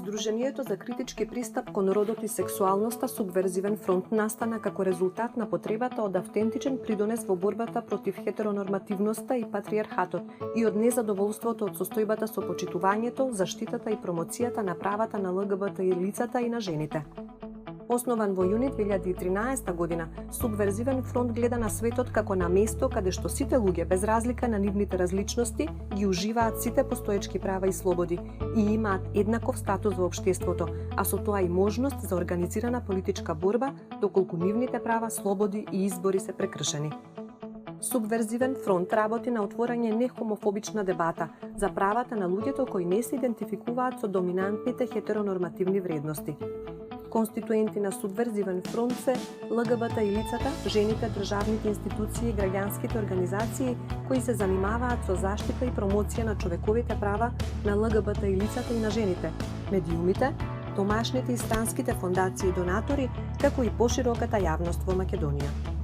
Сдруженијето за критички пристап кон родот и сексуалноста Субверзивен фронт настана како резултат на потребата од автентичен придонес во борбата против хетеронормативноста и патриархатот и од незадоволството од состојбата со почитувањето, заштитата и промоцијата на правата на ЛГБТ и лицата и на жените. Основан во јуни 2013 година, Субверзивен фронт гледа на светот како на место каде што сите луѓе, без разлика на нивните различности, ги уживаат сите постоечки права и слободи и имаат еднаков статус во општеството, а со тоа и можност за организирана политичка борба доколку нивните права, слободи и избори се прекршени. Субверзивен фронт работи на отворање нехомофобична дебата за правата на луѓето кои не се идентификуваат со доминантните хетеронормативни вредности. Конституенти на Субверзивен фронт се ЛГБТ и лицата, жените, државните институции и граѓанските организации кои се занимаваат со заштита и промоција на човековите права на ЛГБТ и лицата и на жените, медиумите, домашните и странските фондации и донатори, како и пошироката јавност во Македонија.